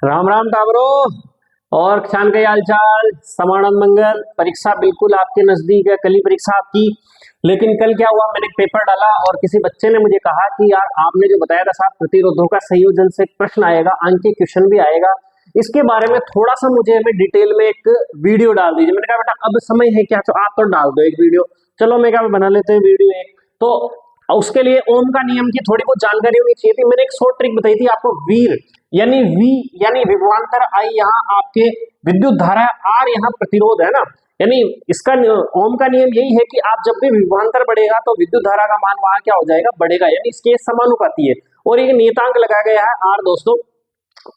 राम राम टाबरो। और किसान का हाल चाल, समानंद मंगल। परीक्षा बिल्कुल आपके नजदीक है, कल ही परीक्षा आपकी। लेकिन कल क्या हुआ, मैंने एक पेपर डाला और किसी बच्चे ने मुझे कहा कि यार आपने जो बताया था साहब प्रतिरोधों का संयोजन से प्रश्न आएगा, अंक के क्वेश्चन भी आएगा, इसके बारे में थोड़ा सा मुझे हमें डिटेल में एक वीडियो डाल दीजिए। मैंने कहा बेटा अब समय है क्या, तो आप तो डाल दो एक वीडियो। चलो मैं क्या बना लेते हैं वीडियो एक। तो उसके लिए ओम का नियम की थोड़ी बहुत जानकारी होनी चाहिए थी। मैंने एक शॉर्ट ट्रिक बताई थी आपको, वीर यानी वी यानी विभवांतर, आई यहाँ आपके विद्युत धारा, आर यहाँ प्रतिरोध है ना। यानी इसका ओम का नियम यही है कि आप जब भी विभवांतर बढ़ेगा तो विद्युत धारा का मान वहां क्या हो जाएगा, बढ़ेगा, यानी इसके समानुपाती है। और एक नियतांक लगाया गया है आर दोस्तों।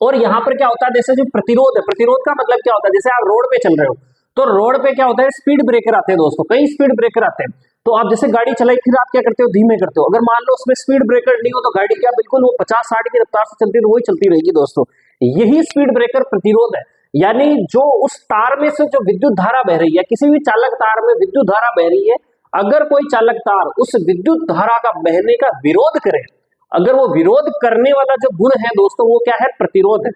और यहाँ पर क्या होता है, जैसे जो प्रतिरोध है, प्रतिरोध का मतलब क्या होता है, जैसे आप रोड पे चल रहे हो तो रोड पे क्या होता है, स्पीड ब्रेकर आते हैं दोस्तों, कई स्पीड ब्रेकर आते हैं। तो आप जैसे गाड़ी चलाई, फिर आप क्या करते हो, धीमे करते हो। अगर मान लो उसमें स्पीड ब्रेकर नहीं हो तो गाड़ी क्या बिल्कुल वो 50-60 की रफ्तार से चलती है, वही चलती रहेगी दोस्तों। यही स्पीड ब्रेकर प्रतिरोध है। यानी जो उस तार में से जो विद्युत धारा बह रही है, किसी भी चालक तार में विद्युत धारा बह रही है, अगर कोई चालक तार उस विद्युत धारा का बहने का विरोध करे, अगर वो विरोध करने वाला जो गुण है दोस्तों, वो क्या है, प्रतिरोध है।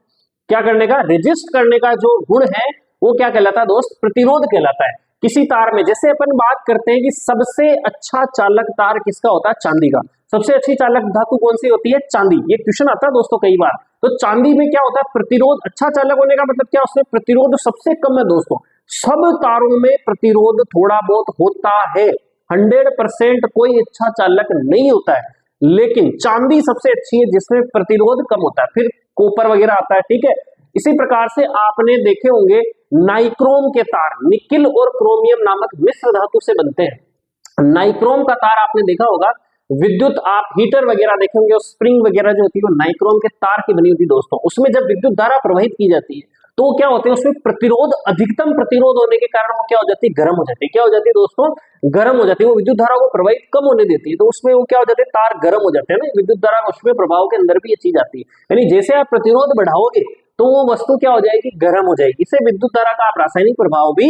क्या करने का, रेजिस्ट करने का जो गुण है वो क्या कहलाता है दोस्त, प्रतिरोध कहलाता है। किसी तार में, जैसे अपन बात करते हैं कि सबसे अच्छा चालक तार किसका होता है, चांदी का। सबसे अच्छी चालक धातु कौन सी होती है, चांदी। ये क्वेश्चन आता है दोस्तों कई बार। तो चांदी में क्या होता है, प्रतिरोध, अच्छा चालक होने का मतलब क्या, उसमें प्रतिरोध सबसे कम है दोस्तों। सब तारों में प्रतिरोध थोड़ा बहुत होता है, 100% कोई अच्छा चालक नहीं होता है, लेकिन चांदी सबसे अच्छी है जिसमें प्रतिरोध कम होता है। फिर कॉपर वगैरह आता है, ठीक है। इसी प्रकार से आपने देखे होंगे नाइक्रोम के तार, निकिल और क्रोमियम नामक मिश्र धातु से बनते हैं। नाइक्रोम का तार आपने देखा होगा, विद्युत आप हीटर वगैरह देखेंगे, स्प्रिंग वगैरह जो होती है वो नाइक्रोम के तार की बनी होती है दोस्तों। उसमें जब विद्युत धारा प्रवाहित की जाती है तो क्या होते हैं, उसमें प्रतिरोध, अधिकतम प्रतिरोध होने के कारण वो क्या हो जाती है, गर्म हो जाती है। क्या हो जाती है दोस्तों, गर्म हो जाती है। वो विद्युत धारा को प्रवाहित कम होने देती है, तो उसमें वो क्या हो जाते हैं, तार गर्म हो जाते हैं ना, विद्युत धारा उसमें प्रभाव के अंदर भी ये चीज आती है। यानी जैसे आप प्रतिरोध बढ़ाओगे तो वो वस्तु क्या हो जाएगी, गर्म हो जाएगी। इसे विद्युत धारा का आप रासायनिक प्रभाव भी,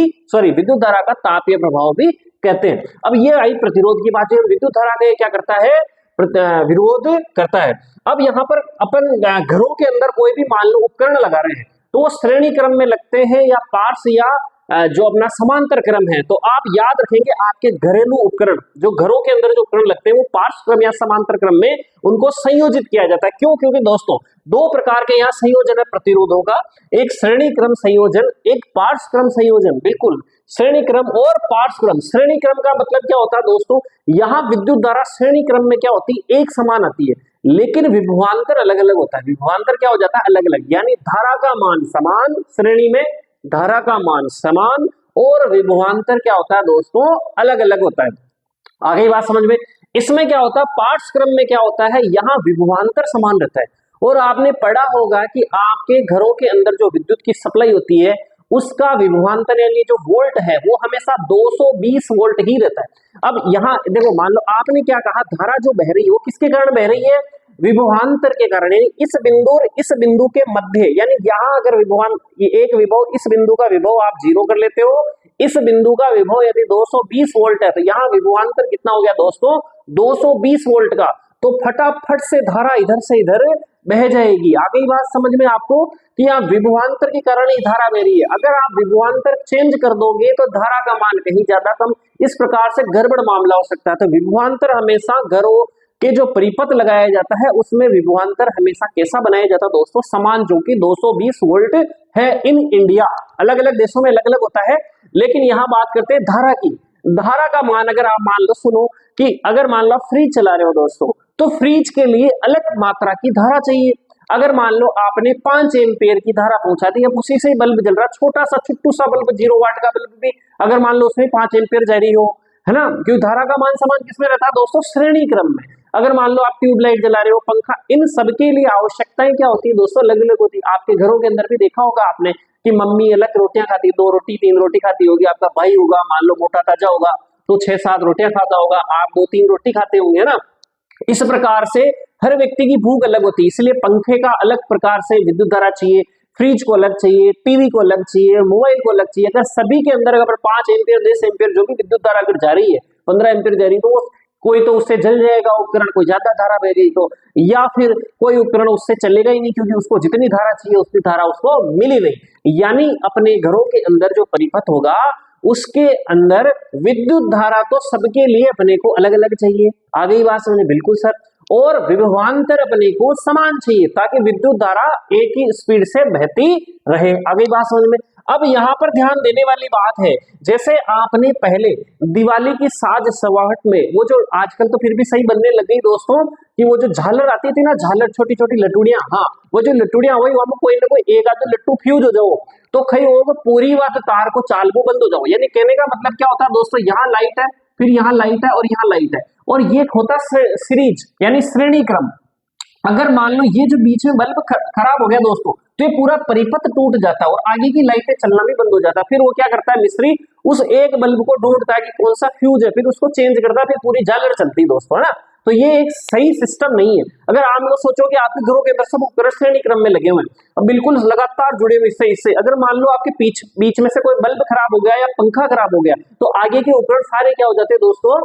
विद्युत धारा का तापीय प्रभाव भी कहते हैं। अब ये आई प्रतिरोध की बात, विद्युत धारा का क्या करता है, विरोध करता है। अब यहाँ पर अपन घरों के अंदर कोई भी मान लो उपकरण लगा रहे हैं तो वो श्रेणी क्रम में लगते हैं या पार्श्व या जो अपना समांतर क्रम है। तो आप याद रखेंगे आपके घरेलू उपकरण, जो घरों के अंदर जो उपकरण लगते हैं वो पार्श्व क्रम या समांतर क्रम में उनको संयोजित किया जाता है। क्यों, क्योंकि दोस्तों दो प्रकार के यहाँ संयोजन है प्रतिरोधों का, एक श्रेणी क्रम संयोजन, एक पार्श्व क्रम संयोजन। बिल्कुल, श्रेणी क्रम और पार्श्व क्रम। श्रेणी क्रम का मतलब क्या होता है दोस्तों, यहाँ विद्युत धारा श्रेणी क्रम में क्या होती है, एक समान आती है, लेकिन विभवांतर अलग अलग होता है। विभवांतर क्या हो जाता है, अलग अलग, यानी धारा का मान समान, श्रेणी में धारा का मान समान, और विभवांतर क्या होता है दोस्तों, अलग अलग होता है। आगे बात समझ में। इसमें क्या होता है, पार्श्व क्रम में क्या होता है, यहाँ विभवांतर समान रहता है। और आपने पढ़ा होगा कि आपके घरों के अंदर जो विद्युत की सप्लाई होती है उसका विभवांतर यानी जो वोल्ट है वो हमेशा 220 वोल्ट ही रहता है। अब यहाँ देखो, मान लो आपने क्या कहा, धारा जो बह रही है वो किसके कारण बह रही है, विभवांतर के कारण। यानी इस बिंदु और इस बिंदु के मध्य, यानी यहाँ अगर विभवान एक विभव, इस बिंदु का विभव आप 0 कर लेते हो, इस बिंदु का विभव यदि 220 वोल्ट है तो यहाँ विभवांतर कितना हो गया दोस्तों, 220 वोल्ट का। तो फटाफट से धारा इधर से इधर बह जाएगी। आ गई बात समझ में आपको कि यहाँ विभवांतर के कारण ही धारा बह रही है। अगर आप विभवांतर चेंज कर दोगे तो धारा का मान कहीं ज्यादा कम, इस प्रकार से गड़बड़ मामला हो सकता है। तो विभवांतर हमेशा घरों के जो परिपथ लगाया जाता है उसमें विभवांतर हमेशा कैसा बनाया जाता है दोस्तों, समान, जो कि 220 वोल्ट है इन इंडिया। अलग अलग देशों में अलग अलग होता है, लेकिन यहाँ बात करते हैं धारा की। धारा का मान अगर आप मान लो, सुनो कि अगर मान लो फ्रिज चला रहे हो दोस्तों, तो फ्रिज के लिए अलग मात्रा की धारा चाहिए। अगर मान लो आपने 5 एम्पियर की धारा पहुंचा दी, अब उसी से बल्ब जल रहा, छोटा सा छुट्टू सा बल्ब, 0 वाट का बल्ब भी अगर मान लो उसमें 5 एम्पियर जा रही हो, है ना, क्योंकि धारा का मान समान किसमें रहता है दोस्तों, श्रेणी क्रम में। अगर मान लो आप ट्यूबलाइट जला रहे हो, पंखा, इन सबके लिए आवश्यकताएं क्या होती है दोस्तों, अलग अलग होती है। आपके घरों के अंदर भी देखा होगा आपने कि मम्मी अलग रोटियां खाती है, 2 रोटी 3 रोटी खाती होगी, आपका भाई होगा मान लो मोटा ताजा होगा तो 6-7 रोटियां खाता होगा, आप 2-3 रोटी खाते होंगे ना। इस प्रकार से हर व्यक्ति की भूख अलग होती है, इसलिए पंखे का अलग प्रकार से विद्युत धारा चाहिए, फ्रिज को अलग चाहिए, टीवी को अलग चाहिए, मोबाइल को अलग चाहिए। अगर सभी के अंदर अगर 5 एम्पियर 10 एम्पियर जो भी विद्युत धारा अगर जा रही है, 15 एम्पियर जा रही है, तो वो कोई तो उससे जल जाएगा उपकरण, कोई ज्यादा धारा बह गई तो, या फिर कोई उपकरण उससे चलेगा ही नहीं क्योंकि उसको जितनी धारा चाहिए उतनी धारा उसको मिली नहीं। यानी अपने घरों के अंदर जो परिपथ होगा उसके अंदर विद्युत धारा तो सबके लिए अपने को अलग अलग चाहिए। आ गई बात समझ? बिल्कुल सर। और विभवांतर अपने को समान चाहिए ताकि विद्युत धारा एक ही स्पीड से बहती रहे। आ गई बात समझ में? अब यहाँ पर ध्यान देने वाली बात है, जैसे आपने पहले दिवाली की साज सजावट में वो जो आजकल तो फिर भी सही बनने लग गई दोस्तों कि वो जो झालर आती थी ना, झालर छोटी छोटी लटुड़ियां, हाँ वो जो लटुड़ियां हुई वहां कोई ना कोई एक आध लट्टू फ्यूज हो जाओ तो खई वो पूरी बात तार को चाल को बंद हो जाओ। यानी कहने का मतलब क्या होता है दोस्तों, यहाँ लाइट है, फिर यहाँ लाइट है और यहाँ लाइट है, और ये होता सीरीज यानी श्रेणी क्रम। अगर मान लो ये जो बीच में बल्ब खराब हो गया दोस्तों तो ये पूरा परिपथ टूट जाता है और आगे की लाइटें चलना भी बंद हो जाता है। फिर वो क्या करता है मिस्त्री, उस एक बल्ब को ढूंढता है कि कौन सा फ्यूज है, फिर उसको चेंज करता है, फिर पूरी झालर चलती है दोस्तों, है ना। तो ये एक सही सिस्टम नहीं है। अगर आप लोग सोचो कि आपके घरों के अंदर सब उपकरण श्रेणी क्रम में लगे हुए हैं और बिल्कुल लगातार जुड़े हुए इससे, अगर मान लो आपके बीच में से कोई बल्ब खराब हो गया या पंखा खराब हो गया तो आगे के उपकरण सारे क्या हो जाते हैं दोस्तों,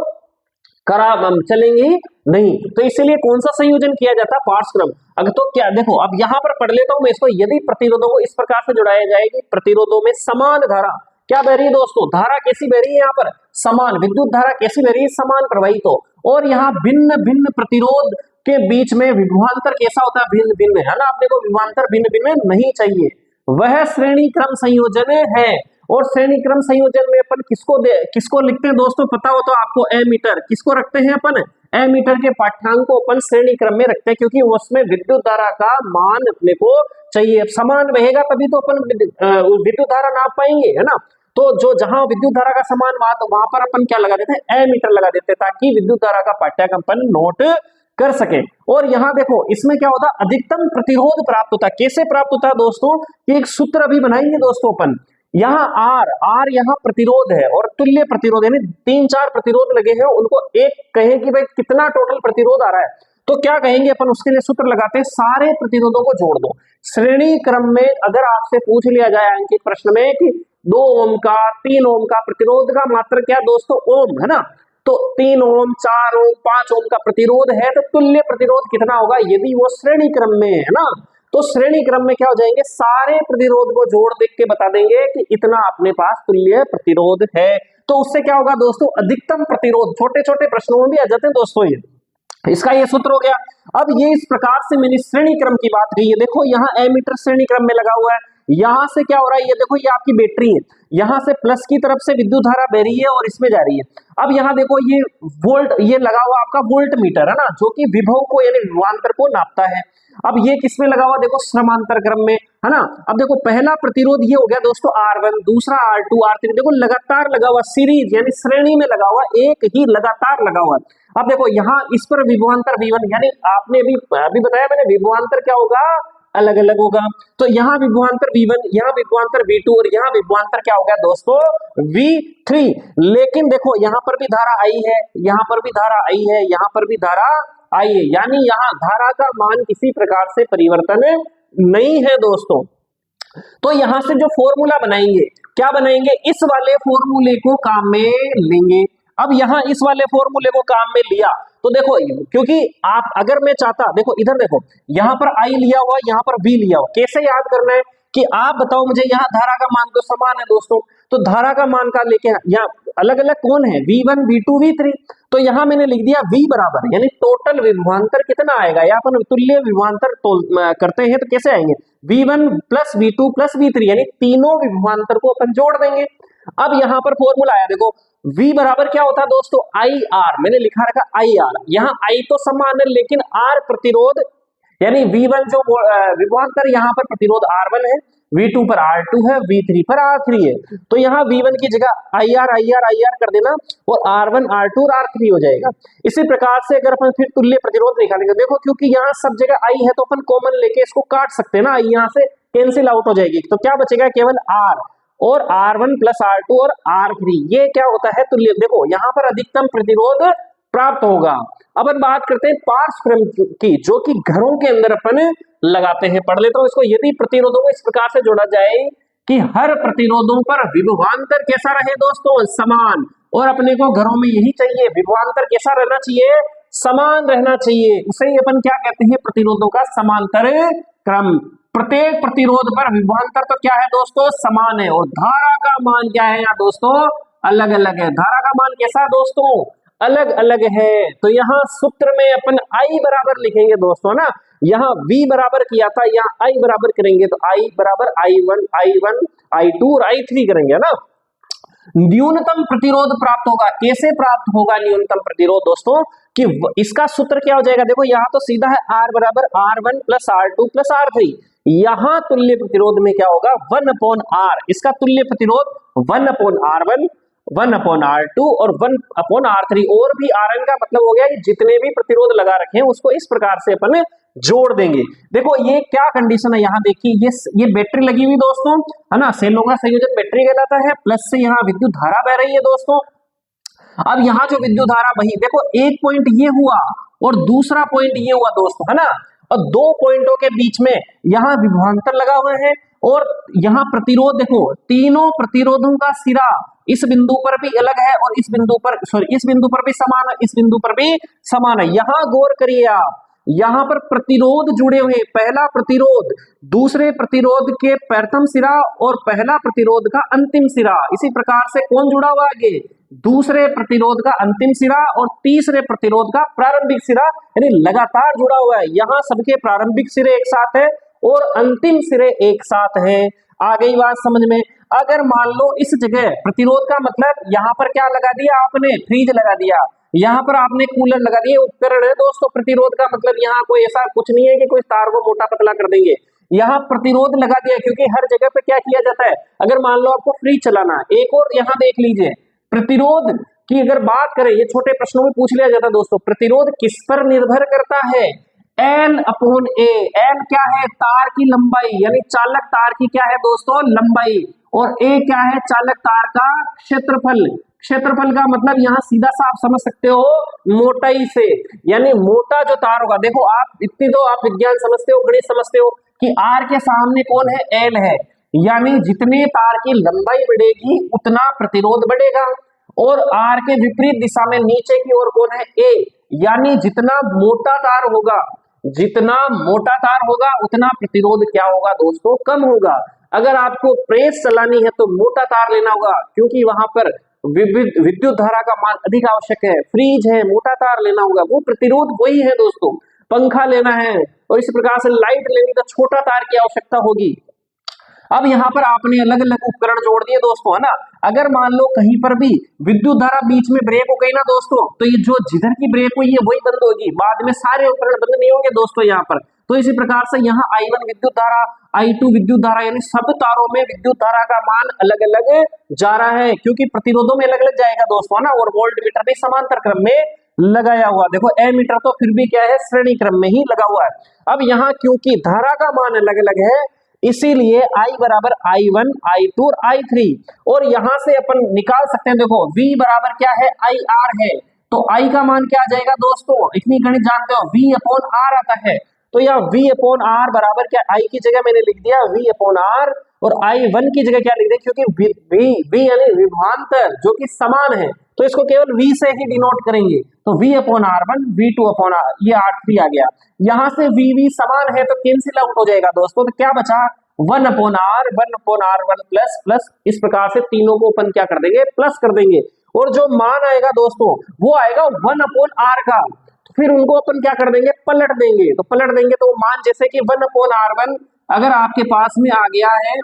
खराब, हम चलेंगे नहीं। तो इसीलिए कौन सा संयोजन किया जाता है, पार्श्व क्रम। अगर तो क्या देखो अब यहाँ पर पढ़ लेता हूं मैं इसको, यदि प्रतिरोधों को इस प्रकार से जुड़ाया जाएगी, प्रतिरोधों में समान धारा क्या बह रही है दोस्तों, धारा कैसी बह रही है यहाँ पर, समान विद्युत धारा कैसी बह रही है, समान प्रवाहित हो, और यहाँ भिन्न भिन्न प्रतिरोध के बीच में विभवांतर कैसा होता है, भिन्न भिन्न, है ना। अपने को विभवांतर भिन्न भिन्न नहीं चाहिए, वह श्रेणी क्रम संयोजन है। और श्रेणी क्रम संयोजन में अपन किसको लिखते हैं दोस्तों, पता हो तो आपको, एमीटर। किसको रखते हैं अपन, एमीटर के पाठ्यांक को अपन श्रेणी क्रम में रखते हैं क्योंकि उसमें विद्युत धारा का मान अपने को चाहिए, समान रहेगा तभी तो अपन विद्युत धारा नाप पाएंगे, है ना। तो जो जहां विद्युत धारा का समान मान वहां पर अपन क्या लगा देते हैं, एमीटर लगा देते हैं ताकि विद्युत धारा का पाठ्यांक अपन नोट कर सके। और यहाँ देखो इसमें क्या होता है, अधिकतम प्रतिरोध प्राप्त होता है। कैसे प्राप्त होता है दोस्तों, एक सूत्र अभी बनाएंगे दोस्तों अपन। यहाँ आर यहाँ प्रतिरोध है और तुल्य प्रतिरोध, यानी 3-4 प्रतिरोध लगे हैं, उनको एक कहे कि भाई कितना टोटल प्रतिरोध आ रहा है, तो क्या कहेंगे अपन, उसके लिए सूत्र लगाते हैं, सारे प्रतिरोधों को जोड़ दो। श्रेणी क्रम में अगर आपसे पूछ लिया जाए अंकित प्रश्न में कि 2 ओम का 3 ओम का प्रतिरोध का मात्रा क्या दोस्तों, ओम, है ना। तो 3 ओम 4 ओम 5 ओम का प्रतिरोध है तो तुल्य प्रतिरोध कितना होगा, यदि वो श्रेणी क्रम में है ना, तो श्रेणी क्रम में क्या हो जाएंगे, सारे प्रतिरोध को जोड़ देख के बता देंगे कि इतना अपने पास तुल्य प्रतिरोध है। तो उससे क्या होगा दोस्तों, अधिकतम प्रतिरोध। छोटे छोटे प्रश्नों में भी आ जाते हैं दोस्तों ये, इसका ये सूत्र हो गया। अब ये इस प्रकार से मैंने श्रेणी क्रम की बात कही है। देखो यहाँ एमीटर श्रेणी क्रम में लगा हुआ है, यहां से क्या हो रहा है, ये देखो ये आपकी बैटरी है, यहां से प्लस की तरफ से विद्युत धारा बह रही है और इसमें जा रही है। अब यहाँ देखो ये वोल्ट, ये लगा हुआ आपका वोल्ट मीटर, है ना, जो कि विभव को यानी विभवांतर को नापता है। अब ये किसमें लगा हुआ, देखो समांतर क्रम में, है ना। अब देखो पहला प्रतिरोध ये हो गया दोस्तों R1, दूसरा R2, R3, देखो लगातार लगा हुआ, सीरीज यानी श्रेणी में लगा हुआ, एक ही लगातार लगा हुआ। अब देखो यहाँ इस पर विभवांतर V1, यानी आपने अभी बताया मैंने, विभवांतर क्या होगा, अलग अलग होगा। तो यहाँ विभवांतर V1, यहाँ विभवांतर V2 और यहाँ विभवांतर क्या हो गया दोस्तों, V3। लेकिन देखो यहाँ पर भी धारा आई है, यहाँ पर भी धारा आई है, यहाँ पर भी धारा आई है, यानी यहाँ धारा का मान किसी प्रकार से परिवर्तन नहीं है दोस्तों। तो यहां से जो फॉर्मूला बनाएंगे, क्या बनाएंगे, इस वाले फॉर्मूले को काम में लेंगे। अब यहाँ इस वाले फॉर्मूले को काम में लिया तो देखो, क्योंकि आप अगर मैं चाहता, देखो इधर देखो, यहाँ पर आई लिया हुआ, यहाँ पर V लिया हुआ, कैसे याद करना है कि आप बताओ मुझे, यहाँ धारा का मान तो समान है दोस्तों, तो धारा का मान का लेके यहाँ अलग अलग कौन है, V1 V2 V3। तो यहाँ मैंने लिख दिया V बराबर, यानी टोटल विभवांतर कितना आएगा, या अपन तुल्य विभवांतर करते हैं तो कैसे आएंगे, V1 plus V2 plus V3, यानी तीनों विभवांतर को अपन जोड़ देंगे। अब यहाँ पर फॉर्मूला आया, देखो V बराबर क्या होता है दोस्तों, IR, मैंने लिखा रखा IR, यहाँ I तो समान है लेकिन R प्रतिरोध, यानी V1 जो विभवांतर यहाँ पर प्रतिरोध R1 है, V2 पर R2 है, V3 पर R3 है। तो यहाँ V1 की जगह IR कर देना और R1 R2 और R3 हो जाएगा। इसी प्रकार से अगर अपन फिर तुल्य प्रतिरोध निकालेंगे, देखो क्योंकि यहाँ सब जगह I है तो अपन कॉमन लेके इसको काट सकते हैं ना, I यहाँ से कैंसिल आउट हो जाएगी, तो क्या बचेगा, केवल R और R1 प्लस R2 और R3, ये क्या होता है तुल्य। देखो यहाँ पर अधिकतम प्रतिरोध प्राप्त होगा। अब हम बात करते हैं पार्श्व क्रम की, जो कि घरों के अंदर अपन लगाते हैं। पढ़ लेता हूं इसको, यदि प्रतिरोधों को इस प्रकार से जोड़ा जाए कि हर प्रतिरोधों पर विभवांतर कैसा रहे दोस्तों, समान, और अपने को घरों में यही चाहिए, विभवांतर कैसा रहना चाहिए, समान रहना चाहिए। उसे ही अपन क्या कहते हैं, प्रतिरोधों का समांतर क्रम। प्रत्येक प्रतिरोध पर विभवांतर तो क्या है दोस्तों, समान है, और धारा का मान क्या है यहाँ दोस्तों, अलग अलग है। धारा का मान कैसा है दोस्तों, अलग अलग है। तो यहाँ सूत्र में अपन I बराबर लिखेंगे दोस्तों ना, यहाँ V बराबर किया था, यहाँ I बराबर करेंगे तो I बराबर I1 I2 और I3 करेंगे ना। न्यूनतम प्रतिरोध प्राप्त होगा, कैसे प्राप्त होगा न्यूनतम प्रतिरोध दोस्तों, कि इसका सूत्र क्या हो जाएगा, देखो यहाँ तो सीधा है R बराबर R1 plus R2 plus R3। यहाँ तुल्य प्रतिरोध में क्या होगा, 1/R, इसका तुल्य प्रतिरोध 1/R1 1/R2 और 1/R3, और भी Rn का मतलब हो गया कि जितने भी प्रतिरोध लगा रखे हैं उसको इस प्रकार से अपन जोड़ देंगे। देखो ये क्या कंडीशन है, यहाँ देखिए ये बैटरी लगी हुई दोस्तों, है ना, सेलों का संयोजन बैटरी कहलाता है, प्लस से यहाँ विद्युत धारा बह रही है दोस्तों। अब यहाँ जो विद्युत धारा बही, देखो एक पॉइंट ये हुआ और दूसरा पॉइंट ये हुआ दोस्तों, है ना, और दो पॉइंटों के बीच में यहाँ विभवांतर लगा हुआ है, और यहाँ प्रतिरोध देखो, तीनों प्रतिरोधों का सिरा इस बिंदु पर भी अलग है और इस बिंदु पर, सॉरी, इस बिंदु पर भी समान है, इस बिंदु पर भी समान है। यहाँ गौर करिए आप, यहाँ पर प्रतिरोध जुड़े हुए, पहला प्रतिरोध दूसरे प्रतिरोध के प्रथम सिरा और पहला प्रतिरोध का अंतिम सिरा, इसी प्रकार से कौन जुड़ा हुआ आगे, दूसरे प्रतिरोध का अंतिम सिरा और तीसरे प्रतिरोध का प्रारंभिक सिरा, यानी लगातार जुड़ा हुआ है। यहाँ सबके प्रारंभिक सिरे एक साथ है और अंतिम सिरे एक साथ है। आ गई बात समझ में। अगर मान लो इस जगह प्रतिरोध का मतलब यहाँ पर क्या लगा दिया आपने, फ्रीज लगा दिया, यहाँ पर आपने कूलर लगा दिए, उपकरण है दोस्तों। प्रतिरोध का मतलब यहाँ कोई ऐसा कुछ नहीं है कि कोई तार को मोटा पतला कर देंगे, यहाँ प्रतिरोध लगा दिया, क्योंकि हर जगह पे क्या किया जाता है, अगर मान लो आपको फ्रीज चलाना। एक और यहाँ देख लीजिए, प्रतिरोध की अगर बात करें, ये छोटे प्रश्नों में पूछ लिया जाता है दोस्तों, प्रतिरोध किस पर निर्भर करता है, L/A। L क्या है, तार की लंबाई, यानी चालक तार की क्या है दोस्तों, लंबाई, और A क्या है, चालक तार का क्षेत्रफल। क्षेत्रफल का मतलब यहाँ सीधा सा आप समझ सकते हो मोटाई से, यानी मोटा जो तार होगा, देखो आप इतनी तो आप विज्ञान समझते हो, गणित समझते हो कि R के सामने कौन है, L है, यानी जितने तार की लंबाई बढ़ेगी उतना प्रतिरोध बढ़ेगा, और R के विपरीत दिशा में नीचे की ओर कौन है, A, यानी जितना मोटा तार होगा, जितना मोटा तार होगा उतना प्रतिरोध क्या होगा दोस्तों, कम होगा। अगर आपको प्रेस चलानी है तो मोटा तार लेना होगा, क्योंकि वहां पर विद्युत धारा का मान अधिक आवश्यक है। फ्रीज है, मोटा तार लेना होगा, वो प्रतिरोध वही है दोस्तों। पंखा लेना है और इस प्रकार से लाइट लेनी तो छोटा तार की आवश्यकता होगी। अब यहाँ पर आपने अलग अलग उपकरण जोड़ दिए दोस्तों, है ना। अगर मान लो कहीं पर भी विद्युत धारा बीच में ब्रेक हो गई ना दोस्तों, तो ये जो जिधर की ब्रेक हुई है वही बंद होगी, बाद में सारे उपकरण बंद नहीं होंगे दोस्तों यहाँ पर। तो इसी प्रकार से यहाँ I1 विद्युत धारा, I2 विद्युत धारा, यानी सब तारों में विद्युत धारा का मान अलग अलग जा रहा है, क्योंकि प्रतिरोधों में अलग अलग जाएगा दोस्तों, ना, और वोल्ट मीटर भी समांतर क्रम में लगाया हुआ। देखो एमीटर तो फिर भी क्या है, श्रेणी क्रम में ही लगा हुआ है। अब यहाँ क्योंकि धारा का मान अलग अलग है, इसीलिए I बराबर I1 I2 और I3, और यहां से अपन निकाल सकते हैं, देखो V बराबर क्या है, IR है, तो I का मान क्या आ जाएगा दोस्तों, इतनी गणित जानते हो, V/R आता है। तो यह V/R बराबर क्या, I की जगह मैंने लिख दिया V/R, और I1 की जगह क्या लिख दिया, क्योंकि V यानी विभवांतर जो कि समान है, तो इसको केवल V से ही डिनोट करेंगे, तो V/R1 V2/R, ये R3 आ गया। यहां से V समान है तो कैंसिल आउट हो जाएगा दोस्तों, तो क्या बचा, 1/R 1/R1 प्लस, इस प्रकार से तीनों को अपन क्या कर देंगे, प्लस कर देंगे, और जो मान आएगा दोस्तों वो आएगा 1/R का, फिर उनको अपन क्या कर देंगे, पलट देंगे। तो पलट देंगे तो मान जैसे कि 1/R1 अगर आपके पास में आ गया है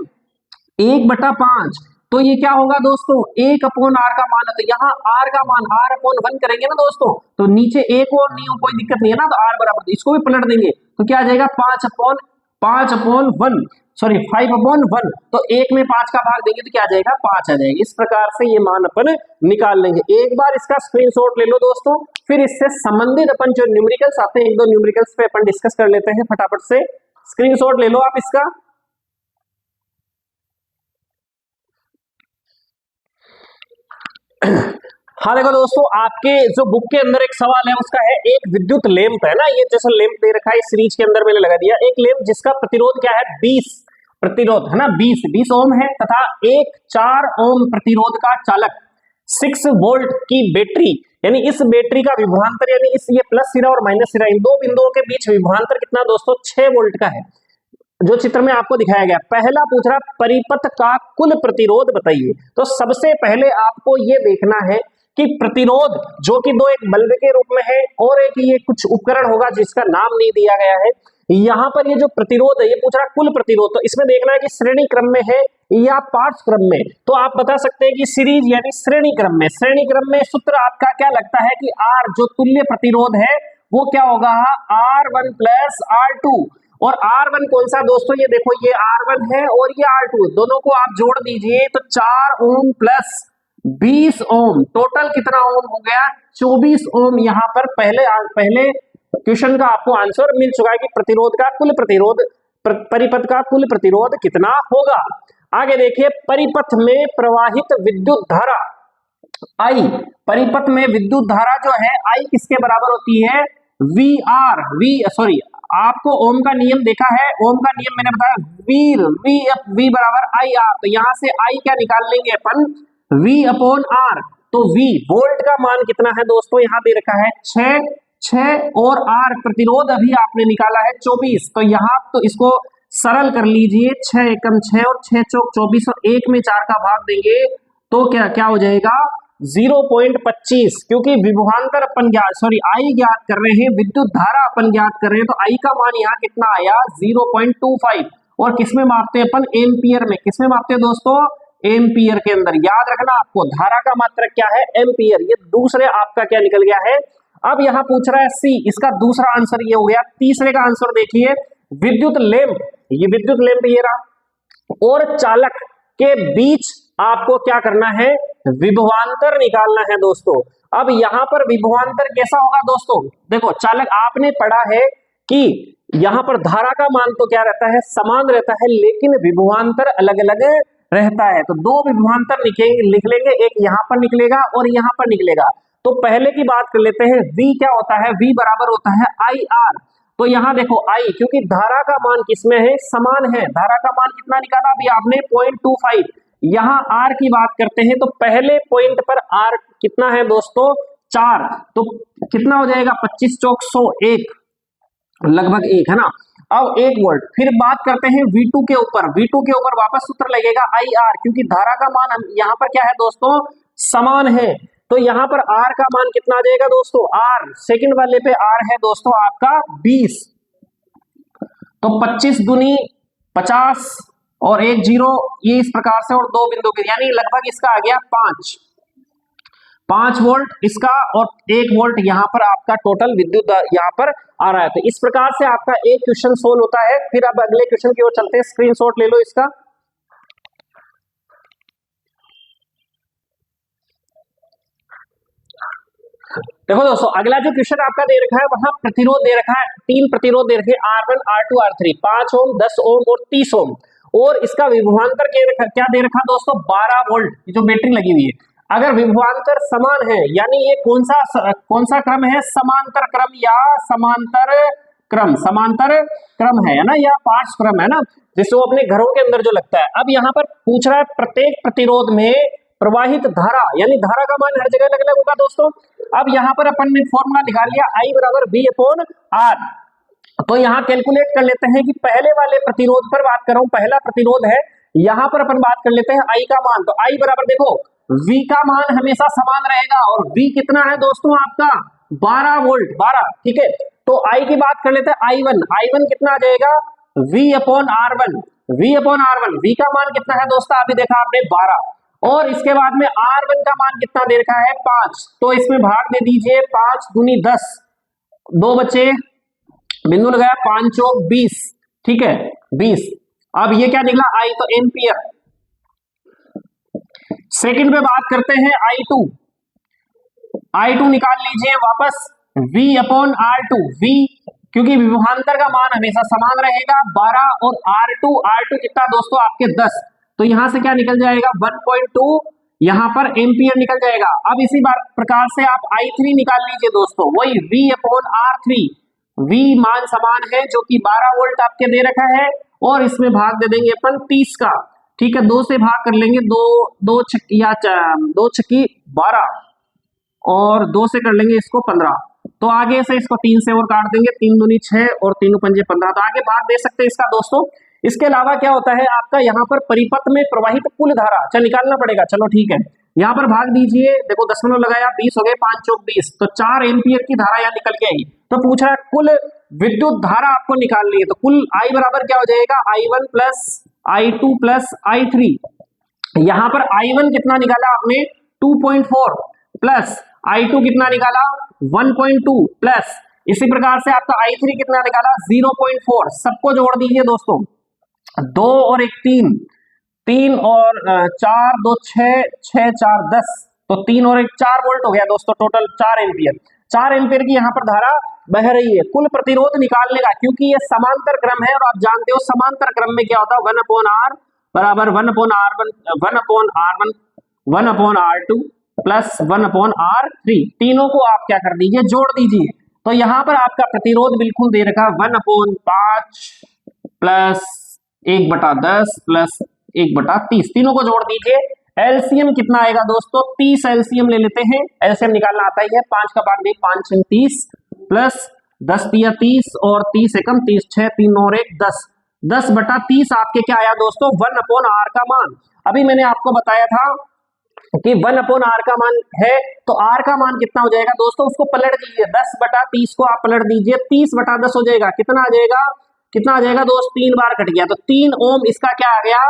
1/5, तो ये क्या होगा दोस्तों, 1/R का मान है, तो यहाँ R का मान R/1 करेंगे ना दोस्तों, तो नीचे एक और नहीं हो, कोई दिक्कत नहीं है ना, तो R बराबर, तो इसको भी पलट देंगे तो क्या आ जाएगा 5/1, सॉरी 5/1, तो 1 में 5 का भाग देंगे तो क्या आ जाएगा, 5 आ जाएगा। इस प्रकार से ये मान अपन निकाल लेंगे। एक बार इसका स्क्रीनशॉट ले लो दोस्तों, फिर इससे संबंधित अपन जो न्यूमेरिकल्स आते हैं, एक दो न्यूमेरिकल्स पे अपन डिस्कस कर लेते हैं फटाफट से। स्क्रीनशॉट ले लो आप इसका। हाँ देखो दोस्तों, आपके जो बुक के अंदर एक सवाल है, उसका है एक विद्युत लैंप है ना, ये जैसा लैंप दे रखा है सीरीज के अंदर मैंने लगा दिया, एक लैंप जिसका प्रतिरोध क्या है, 20 प्रतिरोध है ना, 20 ओम है, तथा एक 4 ओम प्रतिरोध का चालक 6 वोल्ट की बैटरी, यानी इस बैटरी का विभवांतर, यानी इस ये प्लस सिरा और माइनस सिरा इन दो बिंदुओं के बीच विभवांतर कितना दोस्तों 6 वोल्ट का है, जो चित्र में आपको दिखाया गया। पहला पूछ रहा परिपथ का कुल प्रतिरोध बताइए। तो सबसे पहले आपको ये देखना है कि प्रतिरोध जो कि दो एक बल्ब के रूप में है और एक ये कुछ उपकरण होगा जिसका नाम नहीं दिया गया है। यहाँ पर ये जो प्रतिरोध है ये पूछ रहा कुल प्रतिरोध, तो इसमें देखना है कि श्रेणी क्रम में है या पार्श्व क्रम में। तो आप बता सकते हैं कि सीरीज यानी श्रेणी क्रम में। श्रेणी क्रम में सूत्र आपका क्या लगता है कि R जो तुल्य प्रतिरोध है वो क्या होगा R1 प्लस R2। और R1 कौन सा दोस्तों, ये देखो ये R1 है और ये R2, दोनों को आप जोड़ दीजिए तो 4 ओम प्लस 20 ओम, टोटल कितना ओम हो गया 24 ओम। यहाँ पर पहले क्वेश्चन का आपको आंसर मिल चुका है कि प्रतिरोध का कुल प्रतिरोध, परिपथ का कुल प्रतिरोध कितना होगा। आगे देखिए परिपथ में प्रवाहित विद्युत धारा I, परिपथ में विद्युत धारा जो है I किसके बराबर होती है आपको ओम का नियम देखा है, ओम का नियम मैंने बताया V बराबर IR। तो यहां से I क्या निकाल लेंगे अपन V अपॉन R। तो V वोल्ट का मान कितना है दोस्तों, यहां दे रखा है 6 और R प्रतिरोध अभी आपने निकाला है 24। तो यहाँ तो इसको सरल कर लीजिए, 6 एकम 6 और 6 चौक 24 और 1 में 4 का भाग देंगे तो क्या हो जाएगा 0.25, क्योंकि विभवांतर अपन I ज्ञात कर रहे हैं, विद्युत धारा अपन ज्ञात कर रहे हैं, तो I का मान यहाँ कितना आया 0.25। और किसमें मापते हैं अपन एम्पियर में, किसमें मापते हैं दोस्तों एम्पियर के अंदर। याद रखना आपको धारा का मात्रक क्या है एम्पियर। ये दूसरे आपका क्या निकल गया है। अब यहाँ पूछ रहा है C, इसका दूसरा आंसर ये हो गया। तीसरे का आंसर देखिए विद्युत लैंप, ये विद्युत लैंप ये रहा और चालक के बीच आपको क्या करना है विभवांतर निकालना है दोस्तों। अब यहाँ पर विभवांतर कैसा होगा दोस्तों, देखो चालक आपने पढ़ा है कि यहाँ पर धारा का मान तो क्या रहता है समान रहता है, लेकिन विभवांतर अलग अलग रहता है। तो दो विभवांतर लिख लेंगे, एक यहाँ पर निकलेगा और यहाँ पर निकलेगा। तो पहले की बात कर लेते हैं, V क्या होता है, V बराबर होता है IR। तो यहाँ देखो I, क्योंकि धारा का मान किसमें है समान है, धारा का मान कितना निकाला अभी आपने 0.25। यहाँ R की बात करते हैं तो पहले पॉइंट पर R कितना है दोस्तों 4, तो कितना हो जाएगा 25 चौक 100, 1 लगभग 1 है ना। अब 1 वोल्ट। फिर बात करते हैं V2 के ऊपर, V2 के ऊपर वापस सूत्र लगेगा IR, क्योंकि धारा का मान यहाँ पर क्या है दोस्तों समान है। तो यहाँ पर R का मान कितना आ जाएगा दोस्तों, R सेकंड वाले पे R है दोस्तों आपका 20, तो 25 दूनी 50 और 1 0, ये इस प्रकार से और 2 बिंदु के, यानी लगभग इसका आ गया 5 वोल्ट इसका और 1 वोल्ट यहाँ पर आपका टोटल विद्युत यहाँ पर आ रहा है। तो इस प्रकार से आपका एक क्वेश्चन सोल्व होता है। फिर अब अगले क्वेश्चन की ओर चलते हैं, स्क्रीनशॉट ले लो इसका। देखो दोस्तों अगला जो क्वेश्चन आपका दे रखा है वहां प्रतिरोध दे रखा है, 3 प्रतिरोध दे रखे हैं R1 R2 R3, 5 ओम 10 ओम और 30 ओम, और इसका विभवांतर क्या दे रखा दोस्तों 12 वोल्ट जो बैटरी लगी हुई है। अगर विभवांतर समान है, यानी ये कौन सा क्रम है समांतर क्रम या समांतर क्रम है ना, या पार्श्व क्रम है ना, जिसको अपने घरों के अंदर जो लगता है। अब यहाँ पर पूछ रहा है प्रत्येक प्रतिरोध में प्रवाहित धारा, यानी धारा का मान हर जगह अलग अलग होगा दोस्तों। अब यहाँ पर अपन ने फॉर्मूला निकाल लिया I बराबर V अपॉन R। तो यहाँ कैलकुलेट कर लेते हैं कि पहले वाले प्रतिरोध पर बात कर रहा हूँ, पहला प्रतिरोध है, यहाँ पर अपन बात कर लेते हैं I का मान। तो I बराबर देखो V का मान हमेशा समान रहेगा और V कितना है दोस्तों आपका 12 वोल्ट 12, ठीक है। तो I की बात कर लेते हैं I1 कितना आ जाएगा V अपॉन R1, V का मान कितना है दोस्तों अभी देखा आपने 12, और इसके बाद में R1 का मान कितना दे रखा है 5, तो इसमें भाग दे दीजिए 5 दूनी 10, 2 बचे बिंदु लगाया 5 चौक 20, ठीक है 20। अब ये क्या निकला I, तो एम्पियर। सेकंड पे बात करते हैं I2 निकाल लीजिए वापस V अपॉन R2, V क्योंकि विभवांतर का मान हमेशा समान रहेगा 12 और R2 कितना दोस्तों आपके 10, तो यहां से क्या निकल जाएगा 1.2 यहां पर एम्पियर निकल जाएगा। अब इसी प्रकार से आप I3 निकाल लीजिए दोस्तों, वही V अपॉन R3, V मान समान है जो कि 12 वोल्ट आपके दे रखा है, और इसमें भाग दे देंगे अपन 30 का, ठीक है, 2 से भाग कर लेंगे, 2 छक्की 12 और 2 से कर लेंगे इसको 15। तो आगे से इसको 3 से और काट देंगे, 3 दूनी 6 और 3 पंजे 15। तो आगे भाग दे सकते हैं इसका दोस्तों। इसके अलावा क्या होता है आपका यहाँ पर परिपथ में प्रवाहित कुल धारा, चल निकालना पड़ेगा, चलो ठीक है। यहाँ पर भाग दीजिए, देखो दशमलव लगाया, 20 हो गए, 5 चौक 20, तो 4 एम्पियर की धारा यहाँ निकल के आई। तो पूछ रहा है कुल विद्युत धारा आपको निकालनी है, तो कुल I बराबर क्या हो जाएगा, I1 plus I2 plus I3। यहाँ पर I1 कितना निकाला आपने 2.4 प्लस I2 कितना निकाला 1.2 प्लस इसी प्रकार से आपका I3 कितना निकाला 0.4। सबको जोड़ दीजिए दोस्तों, 2 और 1 3, 3 और 4 2 6, 6 4 10, तो 3 और 1 4 वोल्ट हो गया दोस्तों, टोटल 4 एम्पियर। 4 एम्पियर की यहाँ पर धारा बह रही है। कुल प्रतिरोध निकालने का, क्योंकि ये समांतर क्रम है और आप जानते हो समांतर क्रम में क्या होता है 1/R बराबर 1/R1 1/R1 1/R2 plus 1/R3। तीनों को आप क्या कर दीजिए, जोड़ दीजिए। तो यहाँ पर आपका प्रतिरोध बिल्कुल दे रखा 1/5 प्लस 1/10 प्लस 1/30, तीनों को जोड़ दीजिए। एलसीएम कितना आएगा दोस्तों, 30 एलसीएम ले लेते हैं, एलसीएम निकालना आता ही है। 5 का भाग 5 6 30 प्लस 10 तिया 30 और 30 एकम 30 6 3 और 1 10, 10/30 आपके क्या आया दोस्तों 1/R का मान। अभी मैंने आपको बताया था कि 1/R का मान है, तो R का मान कितना हो जाएगा दोस्तों, उसको पलट दीजिए, 10/30 को आप पलट दीजिए, 30/10 हो जाएगा। कितना आ जाएगा, कितना आ जाएगा दोस्त, 3 बार कट गया, तो 3 ओम इसका क्या आ गया,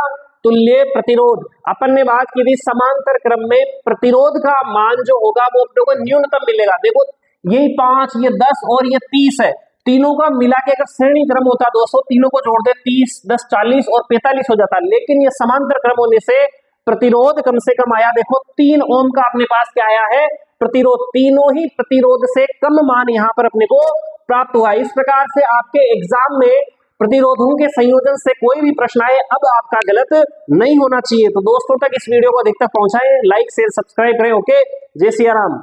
तुल्य प्रतिरोध। अपन ने बात की थी समांतर क्रम में प्रतिरोध का मान जो होगा वो अपने को न्यूनतम मिलेगा। देखो यही 5, ये 10 और ये 30 है, तीनों का मिला के अगर श्रेणी क्रम होता दोस्तों, तीनों को जोड़ दे 30 10 40 और 45 हो जाता, लेकिन ये समांतर क्रम होने से प्रतिरोध कम से कम आया, देखो 3 ओम का अपने पास क्या आया है प्रतिरोध, तीनों ही प्रतिरोध से कम मान यहाँ पर अपने को प्राप्त हुआ। इस प्रकार से आपके एग्जाम में प्रतिरोधों के संयोजन से कोई भी प्रश्न आए अब आपका गलत नहीं होना चाहिए। तो दोस्तों तक इस वीडियो को अधिक तक पहुंचाएं, लाइक शेयर सब्सक्राइब करें। ओके, जय सिया राम।